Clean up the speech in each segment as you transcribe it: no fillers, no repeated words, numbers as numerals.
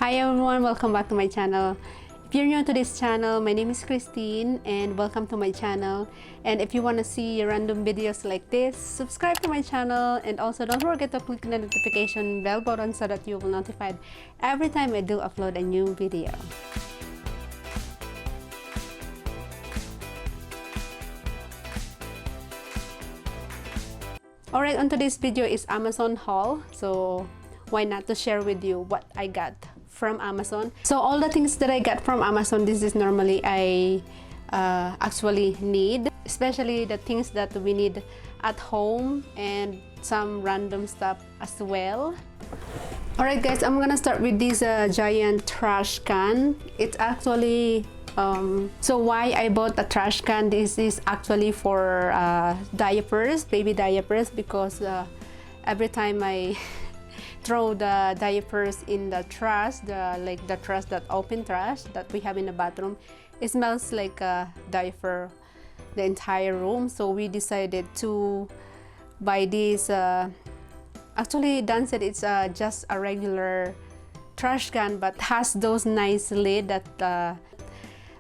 Hi everyone, welcome back to my channel. If you're new to this channel, my name is Christine and welcome to my channel. And if you want to see random videos like this, subscribe to my channel and also don't forget to click the notification bell button so that you will be notified every time I do upload a new video. Alright, on today's video is Amazon haul, so why not to share with you what I got from Amazon. So all the things that I got from Amazon, this is normally I actually need, especially the things that we need at home and some random stuff as well. Alright guys, I'm gonna start with this giant trash can. It's actually so why I bought a trash can, this is actually for diapers, baby diapers, because every time I throw the diapers in the trash, the trash, that open trash that we have in the bathroom, it smells like a diaper the entire room. So we decided to buy this actually Dan said it's just a regular trash can but has those nice lid that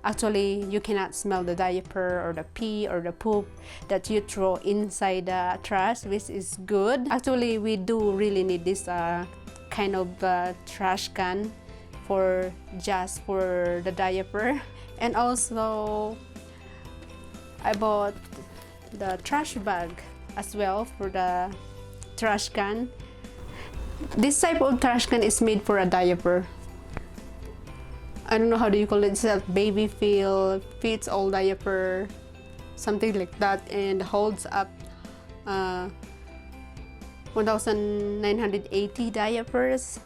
actually you cannot smell the diaper or the pee or the poop that you throw inside the trash, which is good. Actually we do really need this kind of trash can for just for the diaper. And also I bought the trash bag as well for the trash can. This type of trash can is made for a diaper. I don't know how do you call it. It's a baby fits all diaper, something like that, and holds up 1980 diapers.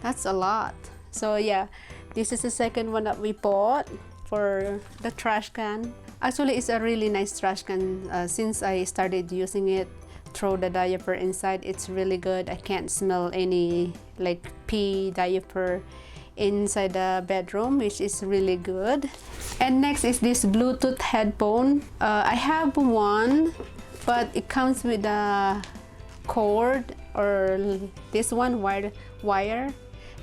That's a lot. So yeah, this is the second one that we bought for the trash can. Actually it's a really nice trash can. Since I started using it, throw the diaper inside, it's really good. I can't smell any like pee diaper inside the bedroom, which is really good. And next is this Bluetooth headphone. I have one, but it comes with a cord, or this one wire,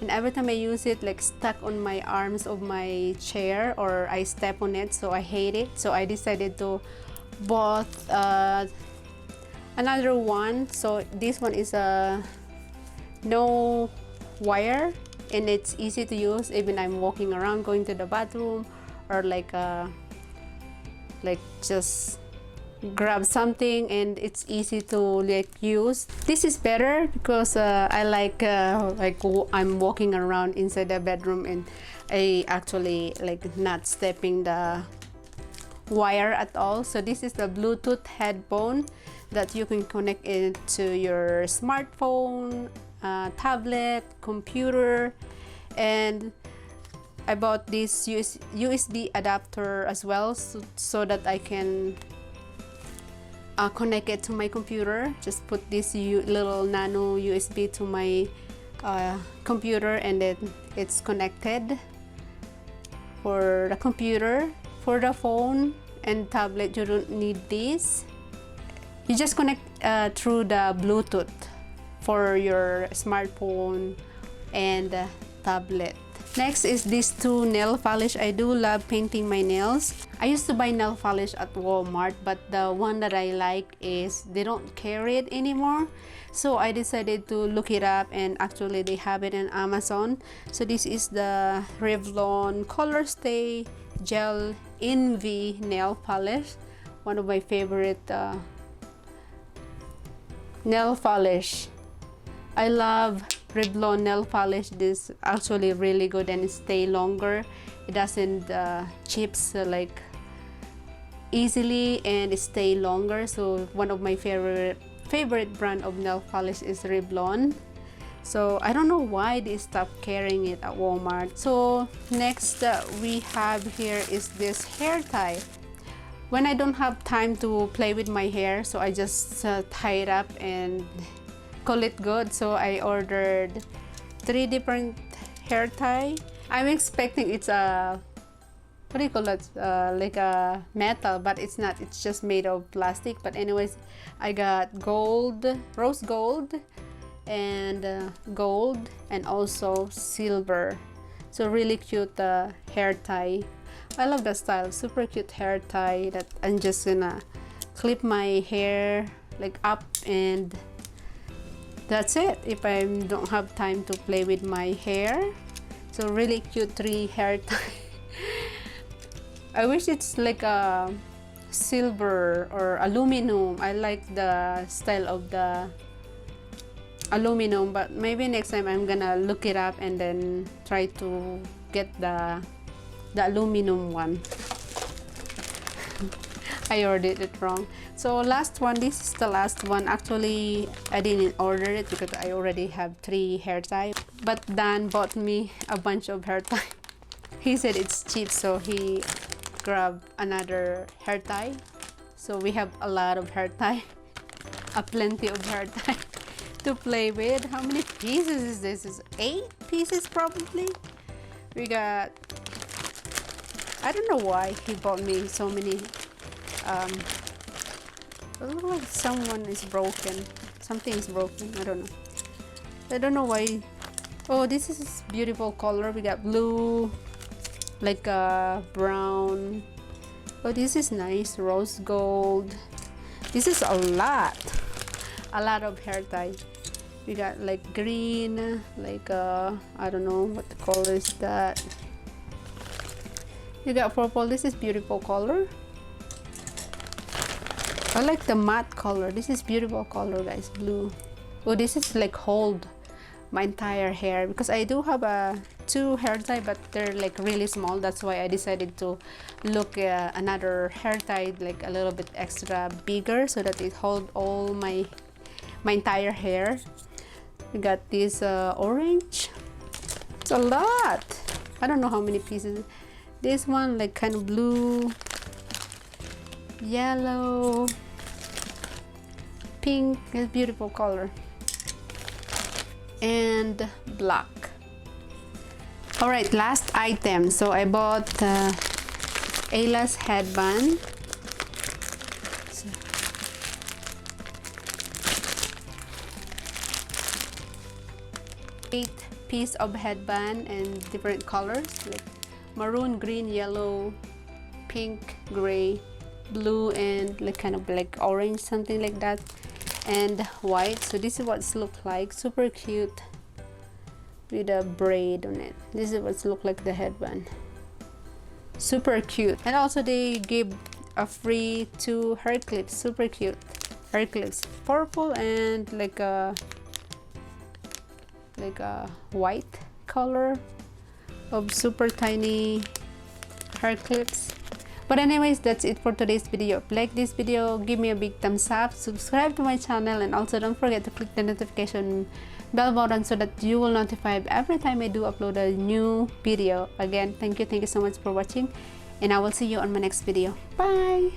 and every time I use it, like stuck on my arms of my chair, or I step on it, so I hate it. So I decided to bought another one. So this one is a no wire, and it's easy to use even I'm walking around, going to the bathroom, or like just grab something, and it's easy to like use. This is better because I like I'm walking around inside the bedroom and I actually like not stepping the wire at all. So this is the Bluetooth headphone that you can connect it to your smartphone, tablet, computer. And I bought this USB adapter as well, so that I can connect it to my computer. Just put this little nano USB to my computer, and then it's connected for the computer. For the phone and tablet, you don't need this. You just connect through the Bluetooth for your smartphone and tablet. Next is these two nail polish. I do love painting my nails. I used to buy nail polish at Walmart, but the one that I like is they don't carry it anymore. So I decided to look it up, and actually they have it on Amazon. So this is the Revlon Colorstay Gel Envy nail polish, one of my favorite nail polish. I love Revlon nail polish. This actually really good and stay longer. It doesn't chips like easily, and it stay longer. So one of my favorite brand of nail polish is Revlon. So I don't know why they stopped carrying it at Walmart. So next we have here is this hair tie. When I don't have time to play with my hair, so I just tie it up and call it good. So I ordered 3 different hair tie. I'm expecting it's a, what do you call it, like a metal, but it's not. It's just made of plastic. But anyways, I got gold, rose gold, and gold and also silver. So really cute hair tie. I love the style, super cute hair tie that I'm just gonna clip my hair like up, and that's it if I don't have time to play with my hair. So really cute 3 hair tie. I wish it's like a silver or aluminum. I like the style of the aluminum, but maybe next time I'm gonna look it up and then try to get the aluminum one. I ordered it wrong. So last one, this is the last one. Actually, I didn't order it because I already have 3 hair tie, but Dan bought me a bunch of hair tie. He said it's cheap, so he grabbed another hair tie. So we have a lot of hair tie, a plenty of hair tie to play with. How many pieces is this? Is 8 pieces probably. We got, I don't know why he bought me so many. It looks like someone is broken. Something is broken. I don't know why. Oh, this is beautiful color. We got blue, like a brown. Oh, this is nice. Rose gold. This is a lot of hair tie. We got like green, like I don't know what the color is that. You got purple. This is beautiful color. I like the matte color. This is beautiful color, guys. Blue. Oh, this is like hold my entire hair, because I do have 2 hair tie, but they're like really small. That's why I decided to look another hair tie like a little bit extra bigger, so that it hold all my entire hair. We got this orange. It's a lot. I don't know how many pieces. This one like kind of blue, yellow, pink. It's beautiful color, and black. All right, last item. So I bought Ayla's headband. So, 8 piece of headband and different colors like maroon, green, yellow, pink, gray, blue, and like kind of like orange, something like that, and white. So this is what it looks like. Super cute with a braid on it. This is what it looks like, the headband. Super cute. And also they gave a free 2 hair clips. Super cute hair clips, purple and like a white color of super tiny hair clips. But anyways, that's it for today's video. If you like this video, give me a big thumbs up, subscribe to my channel, and also don't forget to click the notification bell button so that you will notify every time I do upload a new video. Again, thank you so much for watching, and I will see you on my next video. Bye.